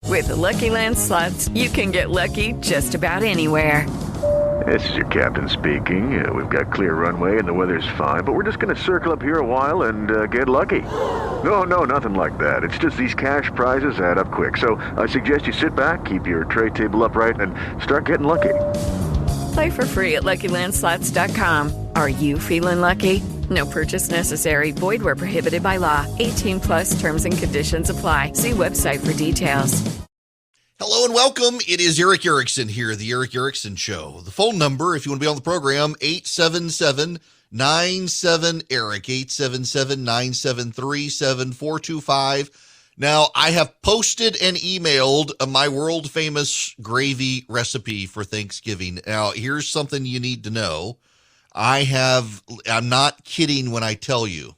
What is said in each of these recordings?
With the Lucky Land Slots, you can get lucky just about anywhere. This is your captain speaking. We've got clear runway and the weather's fine, but we're just going to circle up here a while and get lucky. No, nothing like that. It's just these cash prizes add up quick. So I suggest you sit back, keep your tray table upright, and start getting lucky. Play for free at LuckyLandSlots.com. Are you feeling lucky? No purchase necessary. Void where prohibited by law. 18 plus terms and conditions apply. See website for details. Hello and welcome. It is Eric Erickson here, The Eric Erickson Show. The phone number, if you want to be on the program, 877-97-ERIC, 877-973-7425. Now, I have posted and emailed my world-famous gravy recipe for Thanksgiving. Now, here's something you need to know. I'm not kidding when I tell you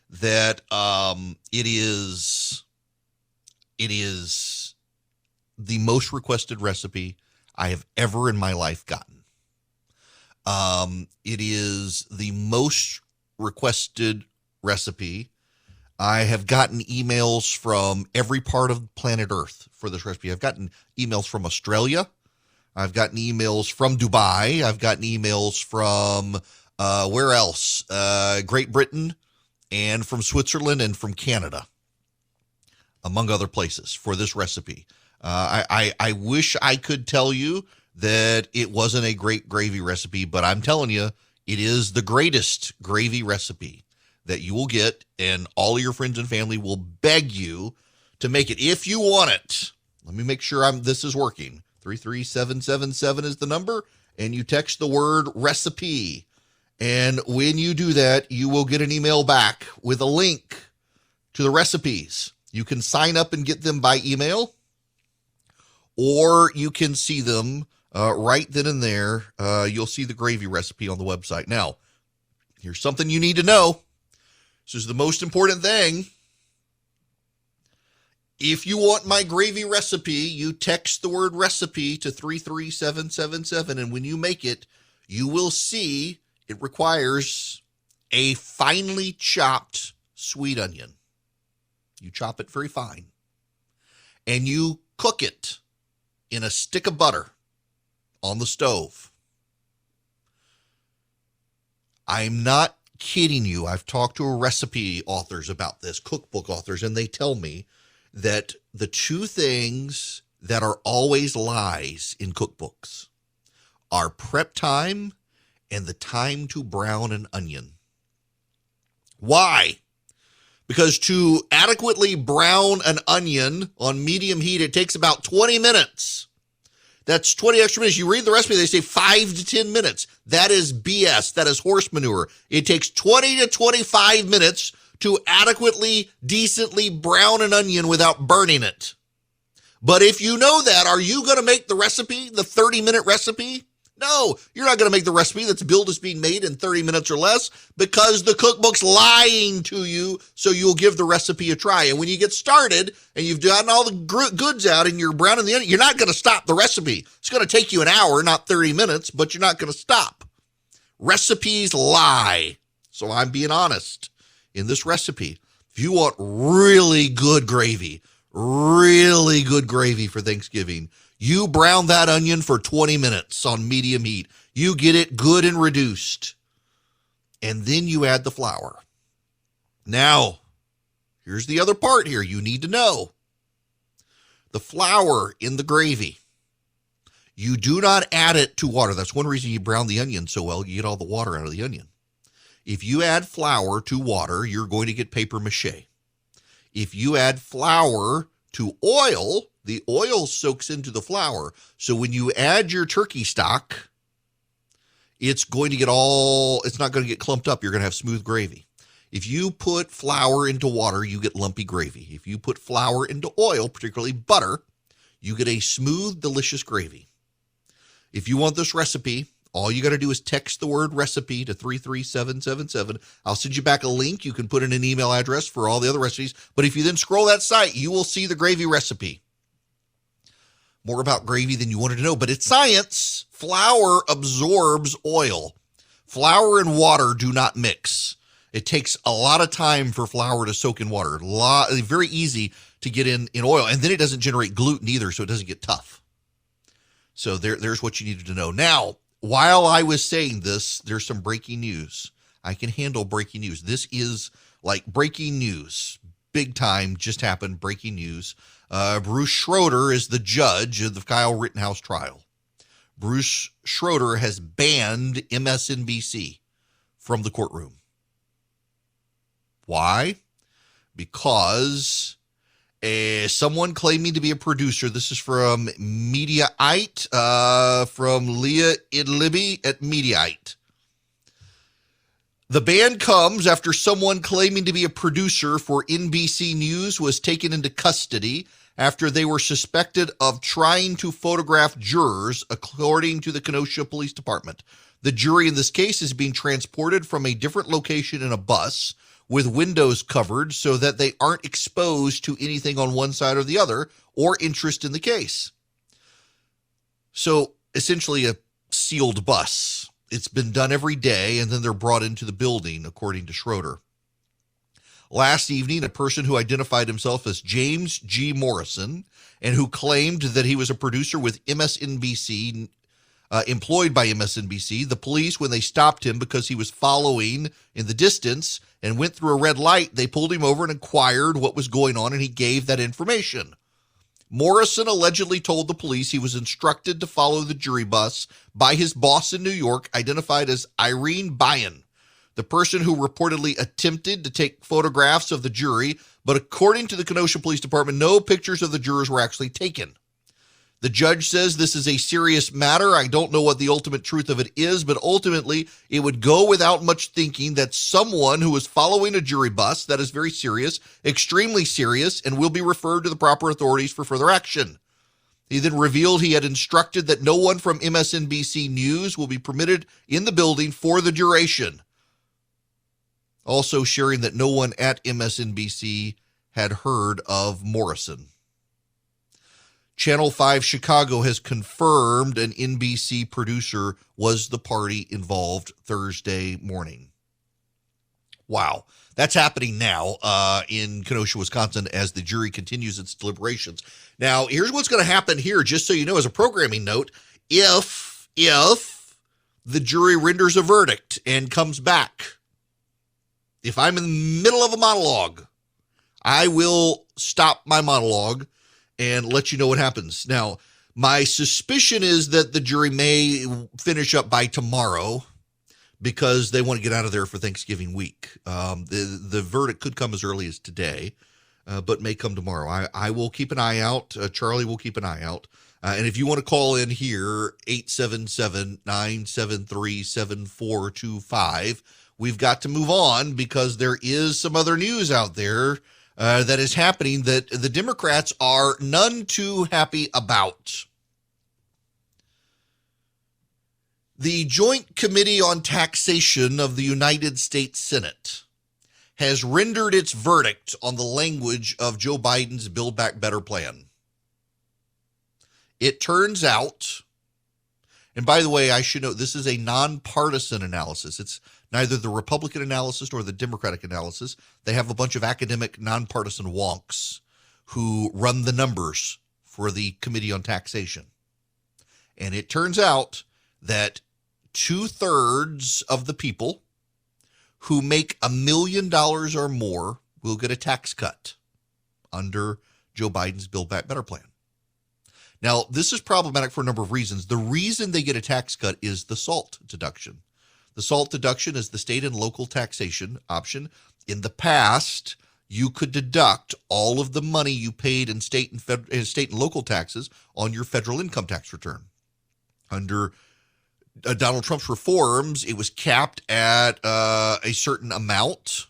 that it is the most requested recipe I have ever in my life gotten. It is the most requested recipe. I have gotten emails from every part of planet Earth for this recipe. I've gotten emails from Australia. I've gotten emails from Dubai. I've gotten emails from, where else? Great Britain, and from Switzerland, and from Canada, among other places, for this recipe. I wish I could tell you that it wasn't a great gravy recipe, but I'm telling you, it is the greatest gravy recipe that you will get, and all of your friends and family will beg you to make it if you want it. Let me make sure this is working. 33777 is the number, and you text the word recipe. And when you do that, you will get an email back with a link to the recipes. You can sign up and get them by email, or you can see them right then and there. You'll see the gravy recipe on the website. Now, here's something you need to know. This is the most important thing. If you want my gravy recipe, you text the word recipe to 33777, and when you make it, you will see it requires a finely chopped sweet onion. You chop it very fine, and you cook it in a stick of butter on the stove. I'm not kidding you. I've talked to recipe authors about this, cookbook authors, and they tell me that the two things that are always lies in cookbooks are prep time and the time to brown an onion. Why? Because to adequately brown an onion on medium heat, it takes about 20 minutes. That's 20 extra minutes. You read the recipe, they say 5 to 10 minutes. That is BS. That is horse manure. It takes 20 to 25 minutes to adequately, decently brown an onion without burning it. But if you know that, are you going to make the recipe, the 30-minute recipe? No, you're not going to make the recipe that's billed as being made in 30 minutes or less, because the cookbook's lying to you, so you'll give the recipe a try. And when you get started and you've gotten all the goods out and you're browning the onion, you're not going to stop the recipe. It's going to take you an hour, not 30 minutes, but you're not going to stop. Recipes lie. So I'm being honest. In this recipe, if you want really good gravy for Thanksgiving, you brown that onion for 20 minutes on medium heat. You get it good and reduced. And then you add the flour. Now, here's the other part here you need to know. The flour in the gravy, you do not add it to water. That's one reason you brown the onion so well. You get all the water out of the onion. If you add flour to water, you're going to get paper mache. If you add flour to oil, the oil soaks into the flour. So when you add your turkey stock, it's not going to get clumped up. You're going to have smooth gravy. If you put flour into water, you get lumpy gravy. If you put flour into oil, particularly butter, you get a smooth, delicious gravy. If you want this recipe, all you got to do is text the word recipe to 33777. I'll send you back a link. You can put in an email address for all the other recipes. But if you then scroll that site, you will see the gravy recipe. More about gravy than you wanted to know, but it's science. Flour absorbs oil. Flour and water do not mix. It takes a lot of time for flour to soak in water. Very easy to get in oil. And then it doesn't generate gluten either, so it doesn't get tough. So there's what you needed to know. Now, while I was saying this, there's some breaking news. I can handle breaking news. This is like breaking news. Big time, just happened, breaking news. Bruce Schroeder is the judge of the Kyle Rittenhouse trial. Bruce Schroeder has banned MSNBC from the courtroom. Why? Because someone claiming to be a producer, this is from Mediaite, from Leah Idlibi at Mediaite. The ban comes after someone claiming to be a producer for NBC News was taken into custody after they were suspected of trying to photograph jurors, according to the Kenosha Police Department. The jury in this case is being transported from a different location in a bus with windows covered so that they aren't exposed to anything on one side or the other or interest in the case. So essentially a sealed bus. It's been done every day, and then they're brought into the building, according to Schroeder. Last evening, a person who identified himself as James G. Morrison and who claimed that he was a producer with MSNBC, employed by MSNBC, the police, when they stopped him because he was following in the distance and went through a red light, they pulled him over and inquired what was going on, and he gave that information. Morrison allegedly told the police he was instructed to follow the jury bus by his boss in New York, identified as Irene Bayan, the person who reportedly attempted to take photographs of the jury, but according to the Kenosha Police Department, no pictures of the jurors were actually taken. The judge says this is a serious matter. I don't know what the ultimate truth of it is, but ultimately it would go without much thinking that someone who is following a jury bus, that is very serious, extremely serious, and will be referred to the proper authorities for further action. He then revealed he had instructed that no one from MSNBC News will be permitted in the building for the duration. Also sharing that no one at MSNBC had heard of Morrison. Channel 5 Chicago has confirmed an NBC producer was the party involved Thursday morning. Wow. That's happening now in Kenosha, Wisconsin, as the jury continues its deliberations. Now, here's what's going to happen here, just so you know, as a programming note. If the jury renders a verdict and comes back, if I'm in the middle of a monologue, I will stop my monologue and let you know what happens. Now, my suspicion is that the jury may finish up by tomorrow because they want to get out of there for Thanksgiving week. The verdict could come as early as today, but may come tomorrow. I will keep an eye out. Charlie will keep an eye out. And if you want to call in here, 877-973-7425, we've got to move on because there is some other news out there that is happening that the Democrats are none too happy about. The Joint Committee on Taxation of the United States Senate has rendered its verdict on the language of Joe Biden's Build Back Better plan. It turns out, and by the way, I should note, this is a nonpartisan analysis. It's neither the Republican analysis nor the Democratic analysis. They have a bunch of academic nonpartisan wonks who run the numbers for the Committee on Taxation. And it turns out that 2/3 of the people who make $1 million or more will get a tax cut under Joe Biden's Build Back Better plan. Now, this is problematic for a number of reasons. The reason they get a tax cut is the SALT deduction. The SALT deduction is the state and local taxation option. In the past, you could deduct all of the money you paid in state and local taxes on your federal income tax return. Under Donald Trump's reforms, it was capped at a certain amount,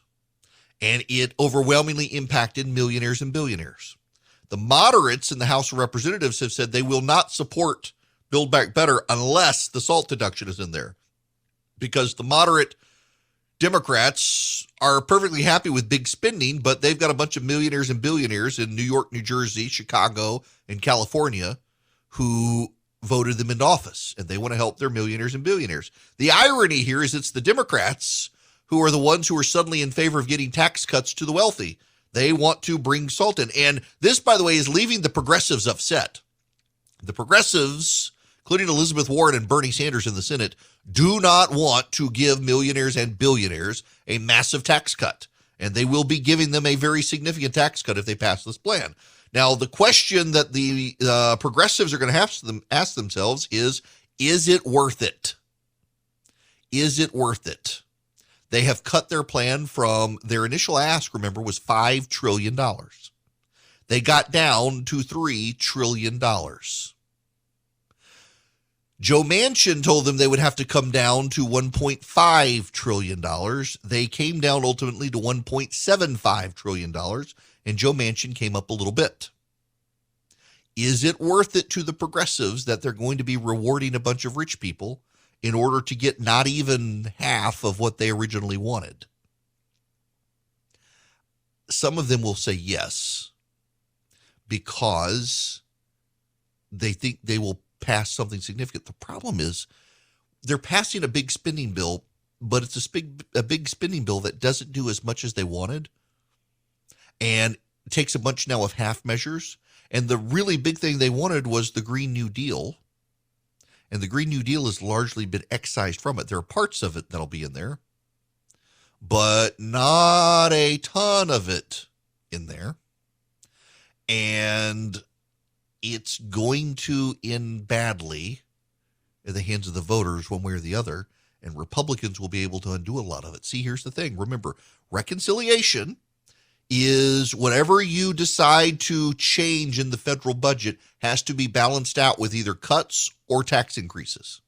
and it overwhelmingly impacted millionaires and billionaires. The moderates in the House of Representatives have said they will not support Build Back Better unless the SALT deduction is in there, because the moderate Democrats are perfectly happy with big spending, but they've got a bunch of millionaires and billionaires in New York, New Jersey, Chicago, and California who voted them into office, and they want to help their millionaires and billionaires. The irony here is it's the Democrats who are the ones who are suddenly in favor of getting tax cuts to the wealthy. They want to bring salt in. And this, by the way, is leaving the progressives upset. The progressives, including Elizabeth Warren and Bernie Sanders in the Senate, do not want to give millionaires and billionaires a massive tax cut. And they will be giving them a very significant tax cut if they pass this plan. Now, the question that the progressives are going to have to ask themselves is it worth it? Is it worth it? They have cut their plan from their initial ask, remember, was $5 trillion. They got down to $3 trillion. Joe Manchin told them they would have to come down to $1.5 trillion. They came down ultimately to $1.75 trillion, and Joe Manchin came up a little bit. Is it worth it to the progressives that they're going to be rewarding a bunch of rich people in order to get not even half of what they originally wanted? Some of them will say yes, because they think they will pass something significant. The problem is they're passing a big spending bill, but it's a big spending bill that doesn't do as much as they wanted, and takes a bunch now of half measures. And the really big thing they wanted was the Green New Deal. And the Green New Deal has largely been excised from it. There are parts of it that'll be in there, but not a ton of it in there. And it's going to end badly in the hands of the voters one way or the other, and Republicans will be able to undo a lot of it. See, here's the thing. Remember, reconciliation is whatever you decide to change in the federal budget has to be balanced out with either cuts or tax increases.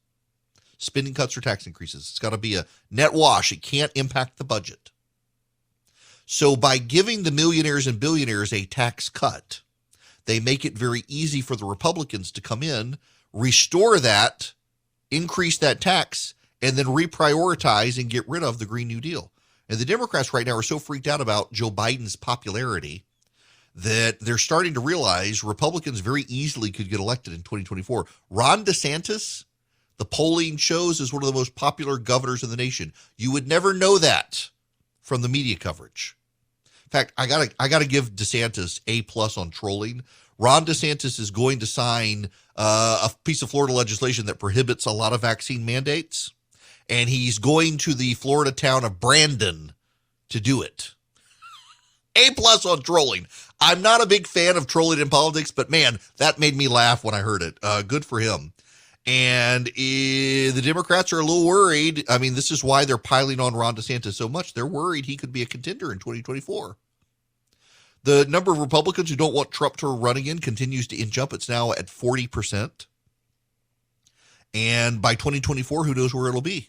Spending cuts or tax increases. It's got to be a net wash. It can't impact the budget. So by giving the millionaires and billionaires a tax cut, they make it very easy for the Republicans to come in, restore that, increase that tax, and then reprioritize and get rid of the Green New Deal. And the Democrats right now are so freaked out about Joe Biden's popularity that they're starting to realize Republicans very easily could get elected in 2024. Ron DeSantis, the polling shows, is one of the most popular governors in the nation. You would never know that from the media coverage. In fact, I gotta give DeSantis A+ on trolling. Ron DeSantis is going to sign a piece of Florida legislation that prohibits a lot of vaccine mandates, and he's going to the Florida town of Brandon to do it. A+ on trolling. I'm not a big fan of trolling in politics, but man, that made me laugh when I heard it. Good for him. And the Democrats are a little worried. I mean, this is why they're piling on Ron DeSantis so much. They're worried he could be a contender in 2024. The number of Republicans who don't want Trump to run again continues to inch up. It's now at 40%. And by 2024, who knows where it'll be?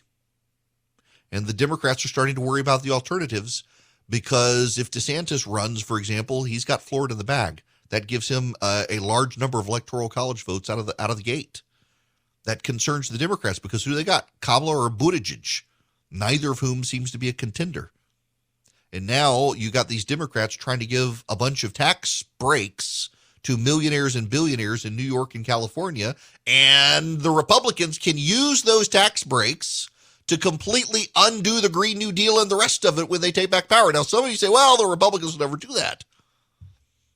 And the Democrats are starting to worry about the alternatives, because if DeSantis runs, for example, he's got Florida in the bag. That gives him a large number of electoral college votes out of the gate. That concerns the Democrats, because who they got? Kamala or Buttigieg, neither of whom seems to be a contender. And now you got these Democrats trying to give a bunch of tax breaks to millionaires and billionaires in New York and California, and the Republicans can use those tax breaks to completely undo the Green New Deal and the rest of it when they take back power. Now, some of you say, well, the Republicans will never do that.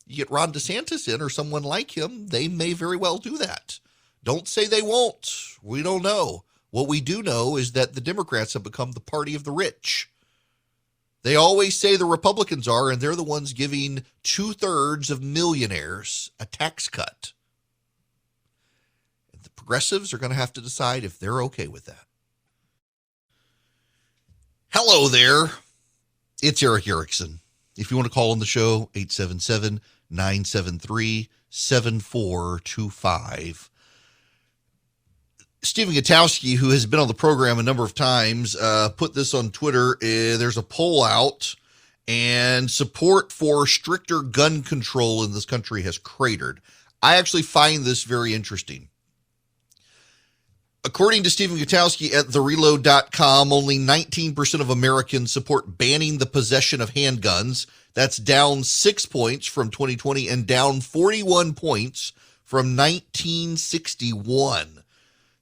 You get Ron DeSantis in or someone like him, they may very well do that. Don't say they won't. We don't know. What we do know is that the Democrats have become the party of the rich. They always say the Republicans are, and they're the ones giving 2/3 of millionaires a tax cut. The progressives are going to have to decide if they're okay with that. Hello there. It's Eric Erickson. If you want to call on the show, 877-973-7425. Stephen Gutowski, who has been on the program a number of times, put this on Twitter. There's a poll out, and support for stricter gun control in this country has cratered. I actually find this very interesting. According to Stephen Gutowski at thereload.com, only 19% of Americans support banning the possession of handguns. That's down 6 points from 2020 and down 41 points from 1961.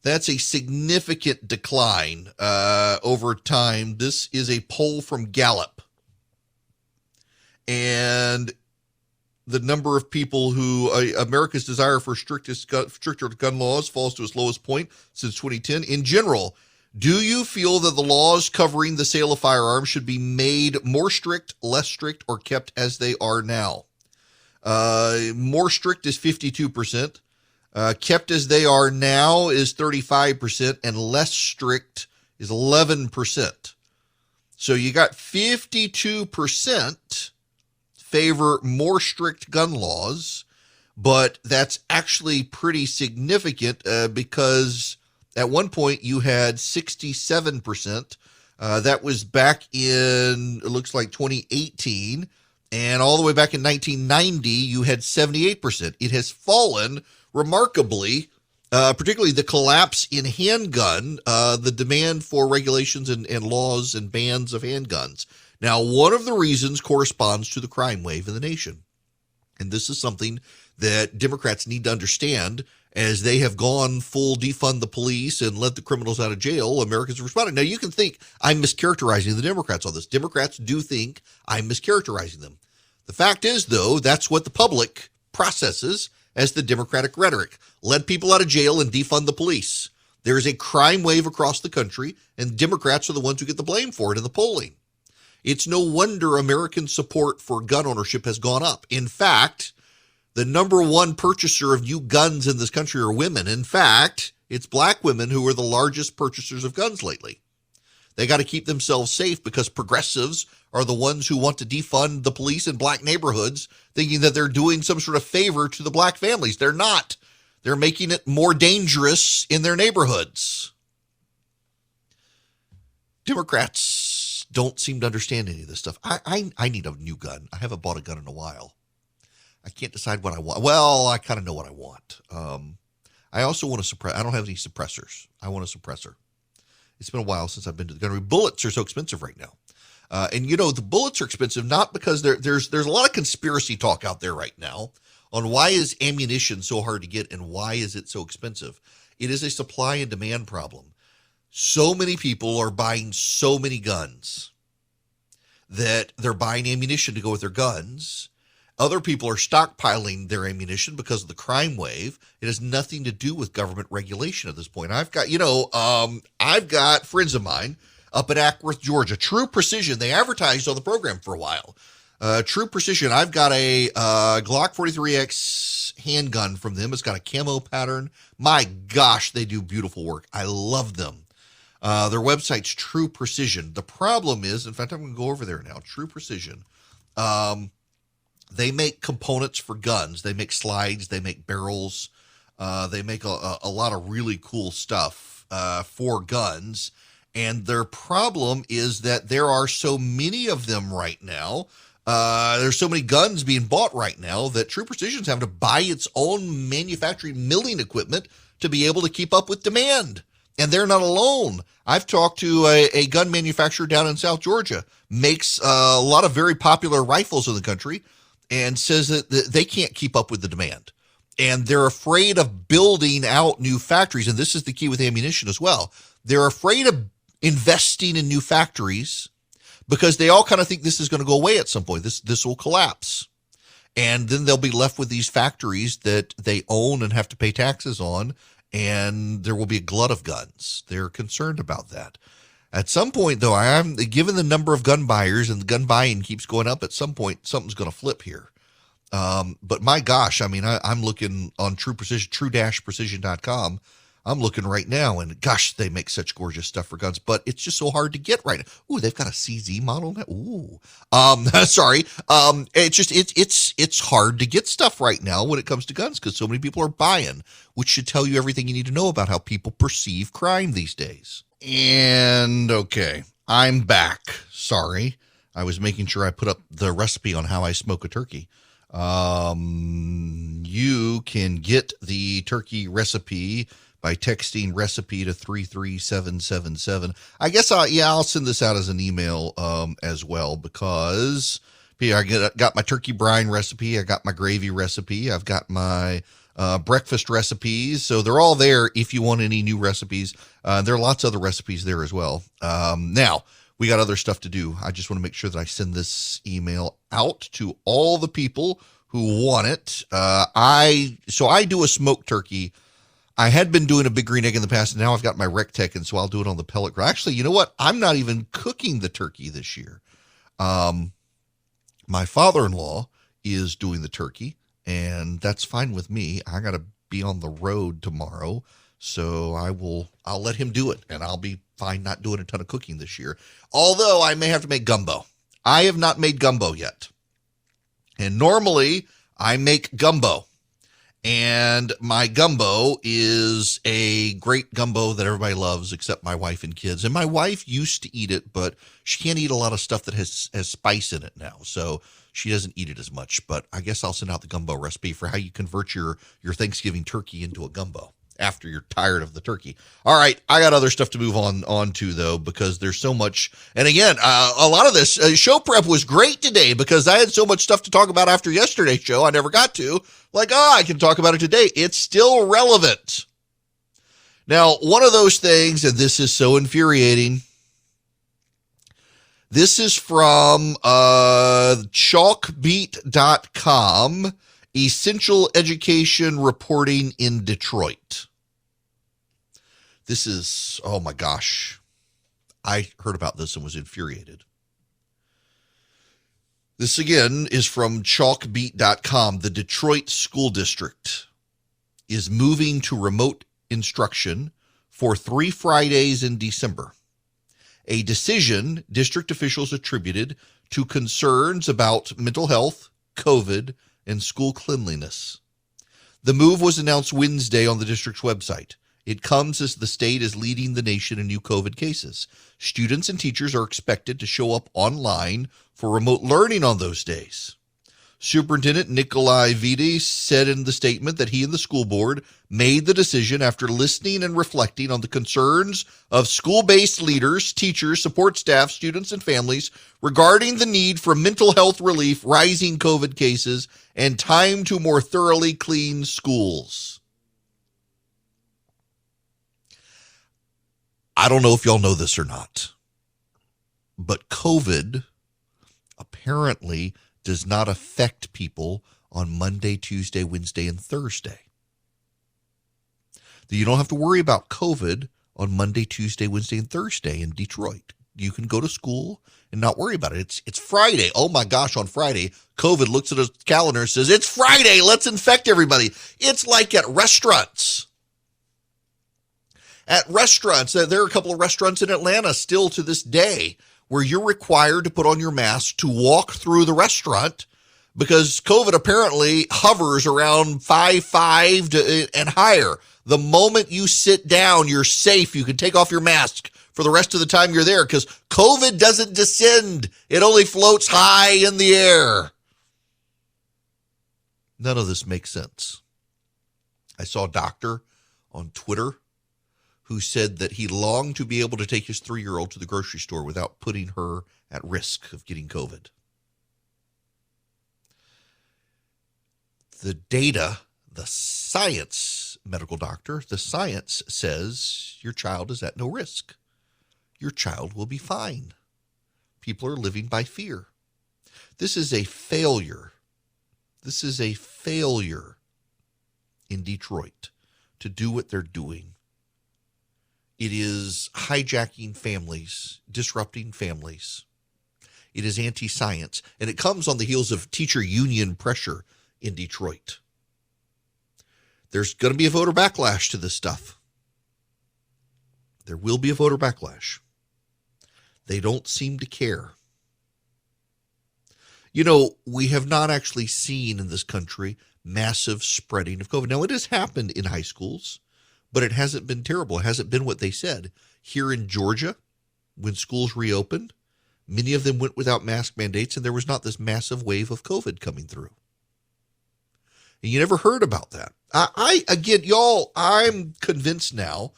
That's a significant decline over time. This is a poll from Gallup. and the number of people who America's desire for stricter gun laws falls to its lowest point since 2010. In general, do you feel that the laws covering the sale of firearms should be made more strict, less strict, or kept as they are now? More strict is 52%. Kept as they are now is 35%, and less strict is 11%. So you got 52% favor more strict gun laws, but that's actually pretty significant because at one point you had 67%. That was back in, it looks like 2018, and all the way back in 1990, you had 78%. It has fallen remarkably, particularly the collapse in handgun, the demand for regulations and laws and bans of handguns. Now, one of the reasons corresponds to the crime wave in the nation. And this is something that Democrats need to understand. As they have gone full defund the police and let the criminals out of jail, Americans are responding. Now, you can think I'm mischaracterizing the Democrats on this. Democrats do think I'm mischaracterizing them. The fact is, though, that's what the public processes as the Democratic rhetoric. Let people out of jail and defund the police. There is a crime wave across the country, and Democrats are the ones who get the blame for it in the polling. It's no wonder American support for gun ownership has gone up. In fact, the number one purchaser of new guns in this country are women. In fact, it's black women who are the largest purchasers of guns lately. They got to keep themselves safe because progressives are the ones who want to defund the police in black neighborhoods, thinking that they're doing some sort of favor to the black families. They're not. They're making it more dangerous in their neighborhoods. Democrats don't seem to understand any of this stuff. I need a new gun. I haven't bought a gun in a while. I can't decide what I want. Well, I kind of know what I want. I also want to suppress. I don't have any suppressors. I want a suppressor. It's been a while since I've been to the gun range. Bullets are so expensive right now. And, you know, the bullets are expensive not because there's a lot of conspiracy talk out there right now on why is ammunition so hard to get and why is it so expensive. It is a supply and demand problem. So many people are buying so many guns that they're buying ammunition to go with their guns. Other people are stockpiling their ammunition because of the crime wave. It has nothing to do with government regulation at this point. I've got friends of mine up at Ackworth, Georgia. True Precision. They advertised on the program for a while. True Precision. I've got a Glock 43X handgun from them. It's got a camo pattern. My gosh, they do beautiful work. I love them. Their website's True Precision. The problem is, in fact, I'm going to go over there now. True Precision. They make components for guns. They make slides. They make barrels. They make a lot of really cool stuff for guns. And their problem is that there are so many of them right now. There's so many guns being bought right now that True Precision's having to buy its own manufacturing milling equipment to be able to keep up with demand. And they're not alone. I've talked to a gun manufacturer down in South Georgia, makes a lot of very popular rifles in the country, and says that they can't keep up with the demand. And they're afraid of building out new factories. And this is the key with ammunition as well. They're afraid of investing in new factories because they all kind of think this is going to go away at some point. This will collapse. And then they'll be left with these factories that they own and have to pay taxes on. And there will be a glut of guns. They're concerned about that. At some point, though, given the number of gun buyers and the gun buying keeps going up, at some point, something's going to flip here. But my gosh, I mean, I'm looking on True Precision, true-precision.com. I'm looking right now, and gosh, they make such gorgeous stuff for guns, but it's just so hard to get right now. Ooh, they've got a CZ model now. Ooh, sorry. It's hard to get stuff right now when it comes to guns because so many people are buying, which should tell you everything you need to know about how people perceive crime these days. And okay, I'm back. Sorry. I was making sure I put up the recipe on how I smoke a turkey. You can get the turkey recipe by texting recipe to 33777. I guess I'll send this out as an email as well because I got my turkey brine recipe. I got my gravy recipe. I've got my breakfast recipes. So they're all there if you want any new recipes. There are lots of other recipes there as well. Now, we got other stuff to do. I just want to make sure that I send this email out to all the people who want it. I do a smoked turkey. I had been doing a big green egg in the past, and now I've got my Rectech, and so I'll do it on the pellet grill. Actually, you know what? I'm not even cooking the turkey this year. My father-in-law is doing the turkey, and that's fine with me. I got to be on the road tomorrow, so I'll let him do it, and I'll be fine not doing a ton of cooking this year. Although I may have to make gumbo. I have not made gumbo yet. And normally I make gumbo. And my gumbo is a great gumbo that everybody loves except my wife and kids. And my wife used to eat it, but she can't eat a lot of stuff that has spice in it now. So she doesn't eat it as much. But I guess I'll send out the gumbo recipe for how you convert your Thanksgiving turkey into a gumbo after you're tired of the turkey. All right, I got other stuff to move on to, though, because there's so much. And again, a lot of this show prep was great today because I had so much stuff to talk about after yesterday's show I never got to. Like, I can talk about it today. It's still relevant. Now, one of those things, and this is so infuriating, this is from chalkbeat.com, Essential Education Reporting in Detroit. This is, oh my gosh, I heard about this and was infuriated. This again is from chalkbeat.com. The Detroit School District is moving to remote instruction for 3 Fridays in December. A decision district officials attributed to concerns about mental health, COVID, and school cleanliness. The move was announced Wednesday on the district's website. It comes as the state is leading the nation in new COVID cases. Students and teachers are expected to show up online for remote learning on those days. Superintendent Nikolai Vidi said in the statement that he and the school board made the decision after listening and reflecting on the concerns of school-based leaders, teachers, support staff, students, and families regarding the need for mental health relief, rising COVID cases, and time to more thoroughly clean schools. I don't know if y'all know this or not, but COVID apparently does not affect people on Monday, Tuesday, Wednesday, and Thursday. You don't have to worry about COVID on Monday, Tuesday, Wednesday, and Thursday in Detroit. You can go to school and not worry about it. It's Friday. Oh my gosh, on Friday, COVID looks at a calendar and says, it's Friday, let's infect everybody. It's like at restaurants. At restaurants, there are a couple of restaurants in Atlanta still to this day where you're required to put on your mask to walk through the restaurant because COVID apparently hovers around 5.5 and higher. The moment you sit down, you're safe. You can take off your mask for the rest of the time you're there because COVID doesn't descend. It only floats high in the air. None of this makes sense. I saw a doctor on Twitter who said that he longed to be able to take his 3-year-old to the grocery store without putting her at risk of getting COVID. The data, the science, medical doctor, the science says your child is at no risk. Your child will be fine. People are living by fear. This is a failure. This is a failure in Detroit to do what they're doing. It is hijacking families, disrupting families. It is anti-science, and it comes on the heels of teacher union pressure in Detroit. There's going to be a voter backlash to this stuff. There will be a voter backlash. They don't seem to care. You know, we have not actually seen in this country massive spreading of COVID. Now, it has happened in high schools, but it hasn't been terrible. It hasn't been what they said. Here in Georgia, when schools reopened, many of them went without mask mandates, and there was not this massive wave of COVID coming through. And you never heard about that. Again, y'all, I'm convinced now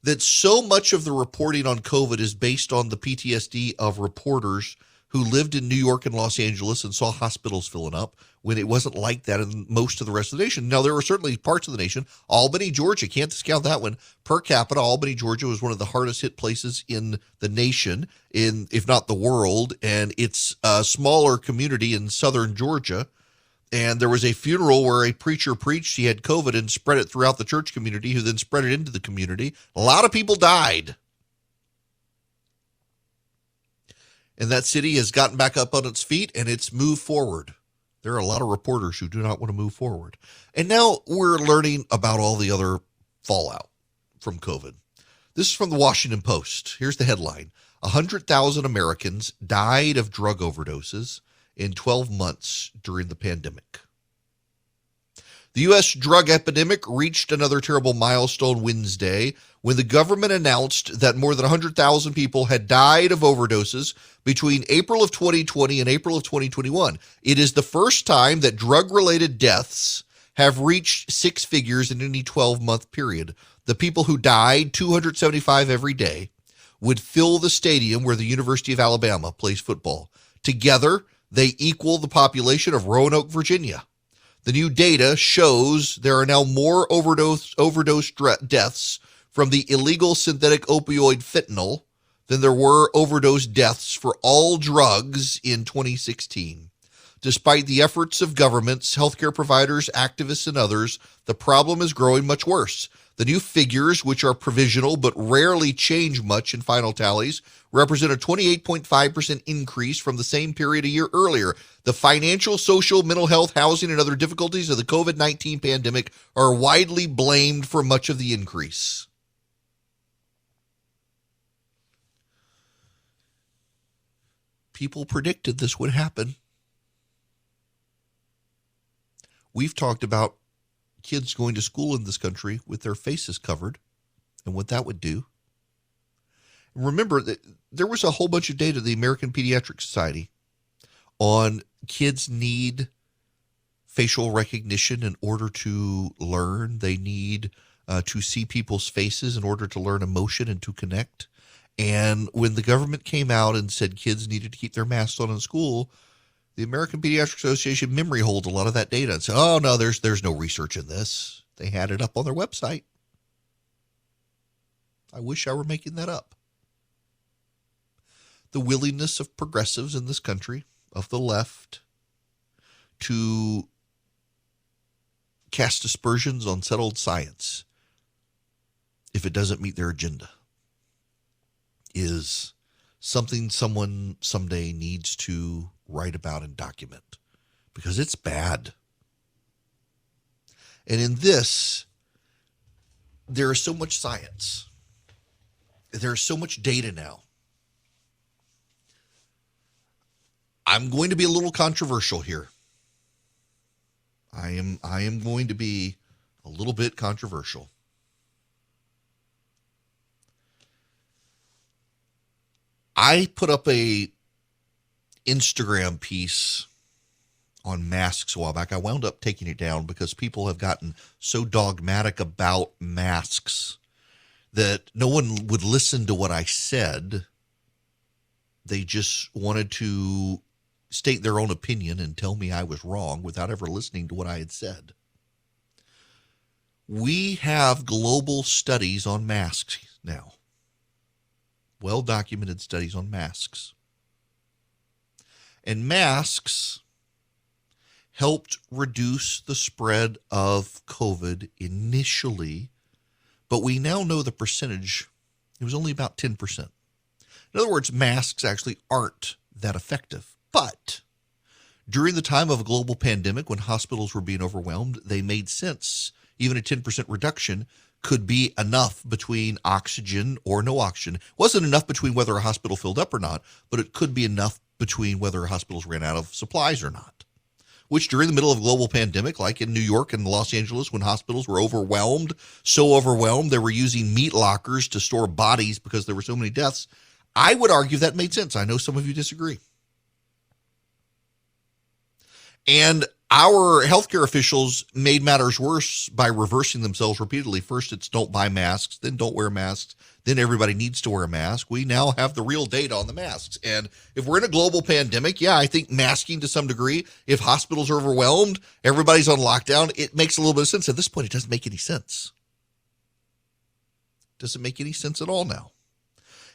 that so much of the reporting on COVID is based on the PTSD of reporters who lived in New York and Los Angeles and saw hospitals filling up when it wasn't like that in most of the rest of the nation. Now, there were certainly parts of the nation. Albany, Georgia, can't discount that one. Per capita, Albany, Georgia was one of the hardest hit places in the nation, if not the world. And it's a smaller community in southern Georgia. And there was a funeral where a preacher preached he had COVID and spread it throughout the church community, who then spread it into the community. A lot of people died. And that city has gotten back up on its feet, and it's moved forward. There are a lot of reporters who do not want to move forward. And now we're learning about all the other fallout from COVID. This is from the Washington Post. Here's the headline. 100,000 Americans died of drug overdoses in 12 months during the pandemic. The U.S. drug epidemic reached another terrible milestone Wednesday when the government announced that more than 100,000 people had died of overdoses between April of 2020 and April of 2021. It is the first time that drug-related deaths have reached six figures in any 12-month period. The people who died, 275 every day, would fill the stadium where the University of Alabama plays football. Together, they equal the population of Roanoke, Virginia. The new data shows there are now more overdose deaths from the illegal synthetic opioid fentanyl than there were overdose deaths for all drugs in 2016. Despite the efforts of governments, healthcare providers, activists, and others, the problem is growing much worse. The new figures, which are provisional but rarely change much in final tallies, represent a 28.5% increase from the same period a year earlier. The financial, social, mental health, housing, and other difficulties of the COVID-19 pandemic are widely blamed for much of the increase. People predicted this would happen. We've talked about kids going to school in this country with their faces covered and what that would do. Remember that there was a whole bunch of data, the American Pediatric Society, on kids need facial recognition in order to learn. They need to see people's faces in order to learn emotion and to connect. And when the government came out and said kids needed to keep their masks on in school, the American Pediatric Association memory holds a lot of that data and said, oh, no, there's no research in this. They had it up on their website. I wish I were making that up. The willingness of progressives in this country, of the left, to cast aspersions on settled science if it doesn't meet their agenda is something someone someday needs to write about and document, because it's bad. And in this, there is so much science. There is so much data now. I'm going to be a little controversial here. I am going to be a little bit controversial. I put up a Instagram piece on masks a while back. I wound up taking it down because people have gotten so dogmatic about masks that no one would listen to what I said. They just wanted to state their own opinion and tell me I was wrong without ever listening to what I had said. We have global studies on masks now. Well-documented studies on masks. And masks helped reduce the spread of COVID initially, but we now know the percentage. It was only about 10%. In other words, masks actually aren't that effective. But during the time of a global pandemic, when hospitals were being overwhelmed, they made sense. Even a 10% reduction could be enough between oxygen or no oxygen. It wasn't enough between whether a hospital filled up or not, but it could be enough between whether hospitals ran out of supplies or not. Which during the middle of a global pandemic, like in New York and Los Angeles, when hospitals were overwhelmed, so overwhelmed they were using meat lockers to store bodies because there were so many deaths, I would argue that made sense. I know some of you disagree. And Our healthcare officials made matters worse by reversing themselves repeatedly. First, it's don't buy masks, then don't wear masks, then everybody needs to wear a mask. We now have the real data on the masks. And if we're in a global pandemic, yeah, I think masking to some degree, if hospitals are overwhelmed, everybody's on lockdown, it makes a little bit of sense. At this point, it doesn't make any sense. It doesn't make any sense at all now.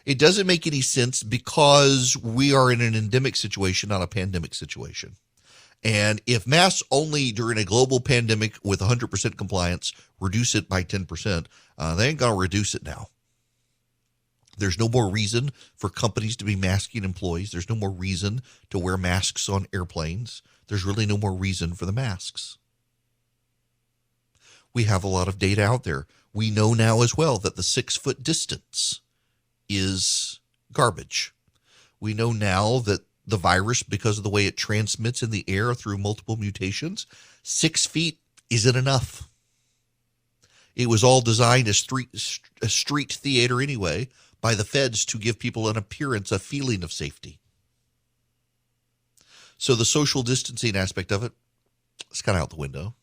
It doesn't make any sense because we are in an endemic situation, not a pandemic situation. And if masks only during a global pandemic with 100% compliance reduce it by 10%, they ain't going to reduce it now. There's no more reason for companies to be masking employees. There's no more reason to wear masks on airplanes. There's really no more reason for the masks. We have a lot of data out there. We know now as well that the 6-foot distance is garbage. We know now that the virus, because of the way it transmits in the air through multiple mutations, 6 feet isn't enough. It was all designed as street theater anyway by the feds to give people an appearance, a feeling of safety. So the social distancing aspect of it is kind of out the window.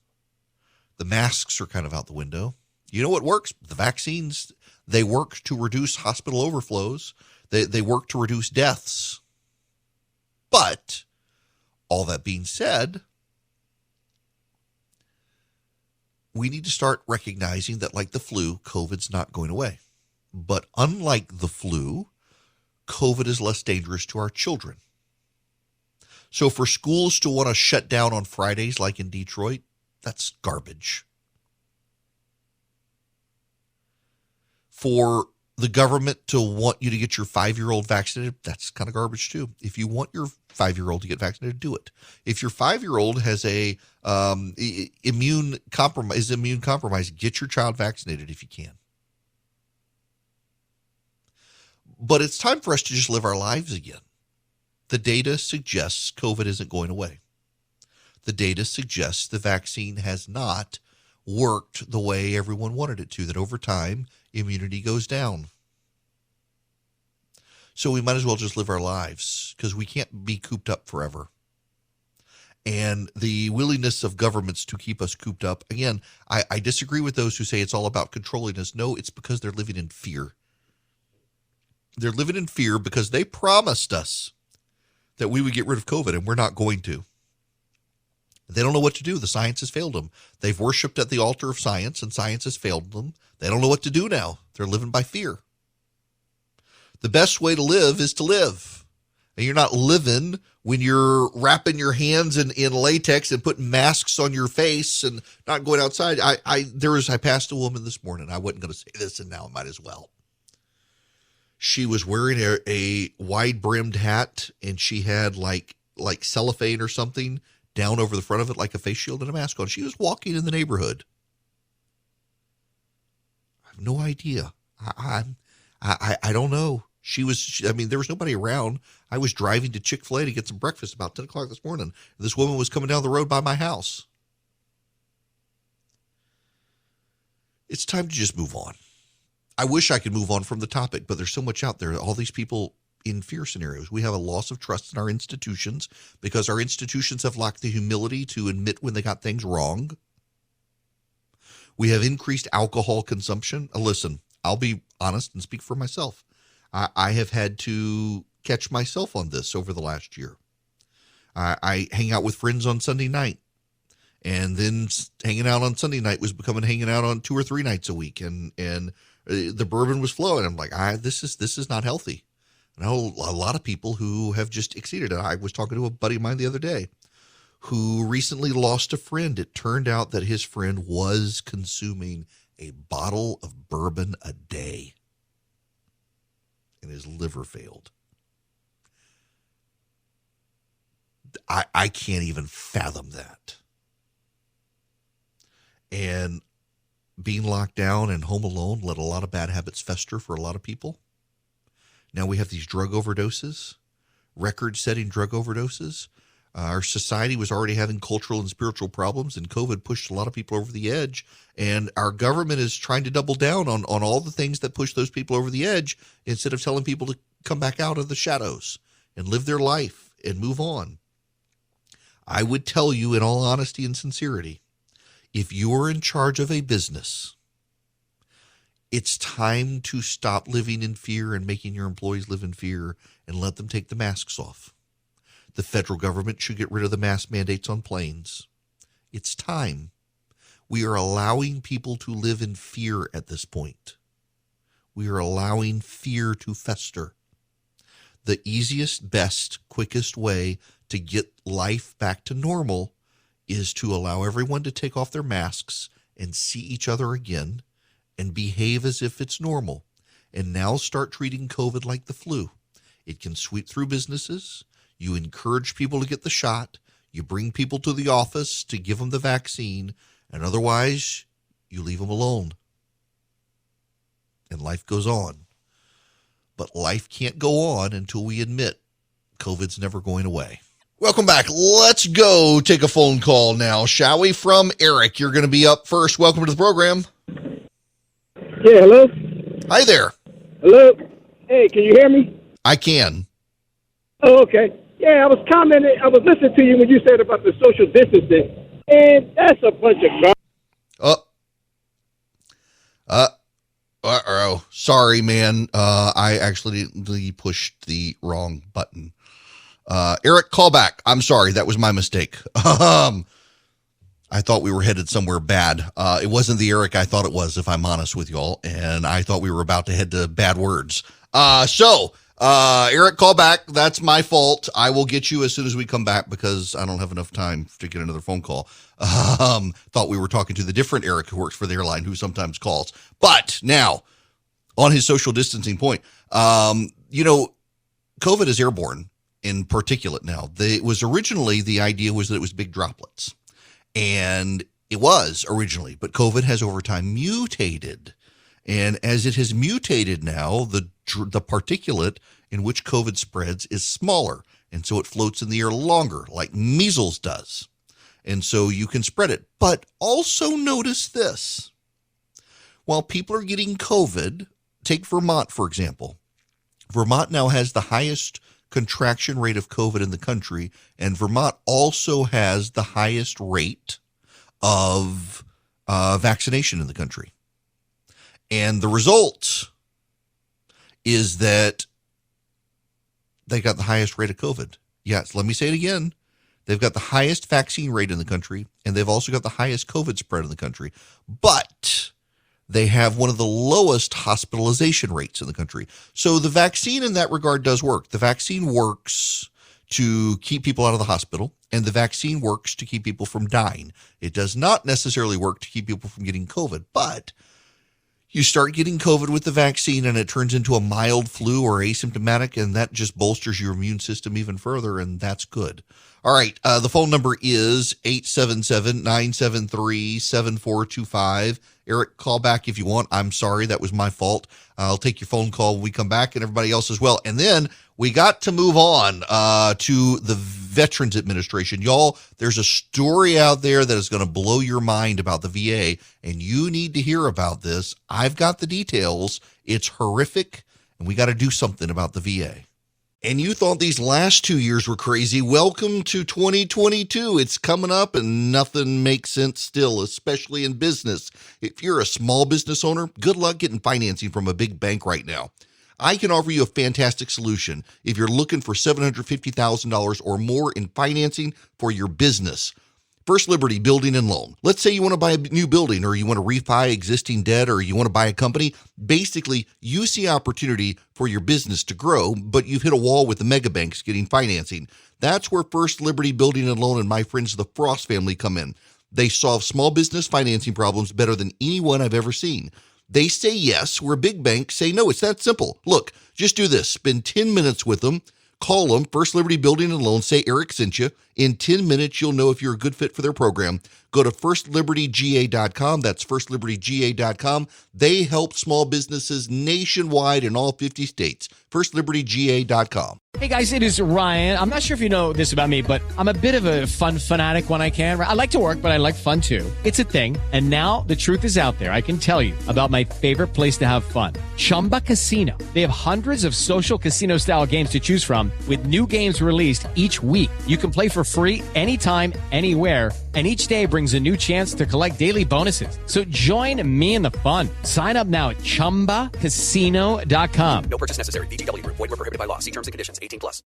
The masks are kind of out the window. You know what works? The vaccines, they work to reduce hospital overflows. They work to reduce deaths. But all that being said, we need to start recognizing that, like the flu, COVID's not going away. But unlike the flu, COVID is less dangerous to our children. So for schools to want to shut down on Fridays like in Detroit, that's garbage. For the government to want you to get your 5-year-old vaccinated, that's kind of garbage too. If you want your 5-year-old to get vaccinated, do it. If your 5-year-old has a immune compromise, get your child vaccinated if you can. But it's time for us to just live our lives again. The data suggests COVID isn't going away. The data suggests the vaccine has not worked the way everyone wanted it to, that over time, immunity goes down. So we might as well just live our lives because we can't be cooped up forever. And the willingness of governments to keep us cooped up, again, I disagree with those who say it's all about controlling us. No, it's because they're living in fear. They're living in fear because they promised us that we would get rid of COVID, and we're not going to. They don't know what to do. The science has failed them. They've worshiped at the altar of science, and science has failed them. They don't know what to do now. They're living by fear. The best way to live is to live. And you're not living when you're wrapping your hands in latex and putting masks on your face and not going outside. I passed a woman this morning. I wasn't going to say this, and now I might as well. She was wearing a wide-brimmed hat, and she had like cellophane or something down over the front of it, like a face shield and a mask on. She was walking in the neighborhood. I have no idea. I don't know. There was nobody around. I was driving to Chick-fil-A to get some breakfast about 10 o'clock this morning. This woman was coming down the road by my house. It's time to just move on. I wish I could move on from the topic, but there's so much out there. All these people in fear scenarios. We have a loss of trust in our institutions because our institutions have lacked the humility to admit when they got things wrong. We have increased alcohol consumption. Listen, I'll be honest and speak for myself. I have had to catch myself on this over the last year. I hang out with friends on Sunday night, and then hanging out on Sunday night was becoming hanging out on 2 or 3 nights a week, and the bourbon was flowing. I'm like, this is not healthy. I know a lot of people who have just exceeded it. I was talking to a buddy of mine the other day who recently lost a friend. It turned out that his friend was consuming a bottle of bourbon a day, and his liver failed. I can't even fathom that. And being locked down and home alone let a lot of bad habits fester for a lot of people. Now we have these drug overdoses, record-setting drug overdoses. Our society was already having cultural and spiritual problems, and COVID pushed a lot of people over the edge. And our government is trying to double down on all the things that push those people over the edge instead of telling people to come back out of the shadows and live their life and move on. I would tell you in all honesty and sincerity, if you're in charge of a business, it's time to stop living in fear and making your employees live in fear and let them take the masks off. The federal government should get rid of the mask mandates on planes. It's time. We are allowing people to live in fear at this point. We are allowing fear to fester. The easiest, best, quickest way to get life back to normal is to allow everyone to take off their masks and see each other again and behave as if it's normal. And now start treating COVID like the flu. It can sweep through businesses. You encourage people to get the shot. You bring people to the office to give them the vaccine. And otherwise, you leave them alone. And life goes on. But life can't go on until we admit COVID's never going away. Welcome back. Let's go take a phone call now, shall we? From Eric. You're going to be up first. Welcome to the program. Yeah, hello? Hi there. Hello? Hey, can you hear me? I can. Oh, okay. Yeah, I was listening to you when you said about the social distancing, and that's a bunch of garbage. Sorry, man. I actually pushed the wrong button. Eric, call back. I'm sorry. That was my mistake. I thought we were headed somewhere bad. It wasn't the Eric I thought it was, if I'm honest with y'all. And I thought we were about to head to bad words. Eric, call back. That's my fault. I will get you as soon as we come back because I don't have enough time to get another phone call. Thought we were talking to the different Eric who works for the airline who sometimes calls. But now, on his social distancing point, COVID is airborne in particulate now. It was originally, the idea was that it was big droplets. And it was originally, but COVID has over time mutated. And as it has mutated now, the particulate in which COVID spreads is smaller. And so it floats in the air longer, like measles does. And so you can spread it. But also notice this. While people are getting COVID, take Vermont, for example. Vermont now has the highest contraction rate of COVID in the country, and Vermont also has the highest rate of vaccination in the country. And the result is that they got the highest rate of COVID. Yes, let me say it again. They've got the highest vaccine rate in the country, and they've also got the highest COVID spread in the country. But they have one of the lowest hospitalization rates in the country. So the vaccine in that regard does work. The vaccine works to keep people out of the hospital, and the vaccine works to keep people from dying. It does not necessarily work to keep people from getting COVID, but you start getting COVID with the vaccine and it turns into a mild flu or asymptomatic, and that just bolsters your immune system even further, and that's good. All right, the phone number is 877-973-7425. Eric, call back if you want. I'm sorry, that was my fault. I'll take your phone call when we come back, and everybody else as well. And then we got to move on to the Veterans Administration. Y'all, there's a story out there that is going to blow your mind about the VA, and you need to hear about this. I've got the details. It's horrific, and we got to do something about the VA. And you thought these last 2 years were crazy. Welcome to 2022. It's coming up and nothing makes sense still, especially in business. If you're a small business owner, good luck getting financing from a big bank right now. I can offer you a fantastic solution if you're looking for $750,000 or more in financing for your business. First Liberty Building and Loan. Let's say you want to buy a new building, or you want to refi existing debt, or you want to buy a company. Basically, you see opportunity for your business to grow, but you've hit a wall with the mega banks getting financing. That's where First Liberty Building and Loan and my friends the Frost family come in. They solve small business financing problems better than anyone I've ever seen. They say yes, where big banks say no. It's that simple. Look, just do this. Spend 10 minutes with them. Call them, First Liberty Building and Loan. Say Eric sent you. In 10 minutes, you'll know if you're a good fit for their program. Go to firstlibertyga.com. That's firstlibertyga.com. They help small businesses nationwide in all 50 states. firstlibertyga.com. Hey guys, it is Ryan. I'm not sure if you know this about me, but I'm a bit of a fun fanatic when I can. I like to work, but I like fun too. It's a thing. And now the truth is out there. I can tell you about my favorite place to have fun. Chumba Casino. They have hundreds of social casino style games to choose from ChumbaCasino.com with new games released each week. You can play for free anytime, anywhere, and each day brings a new chance to collect daily bonuses. So join me in the fun. Sign up now at ChumbaCasino.com. No purchase necessary. VGW Group. Void where prohibited by law. See terms and conditions. 18+.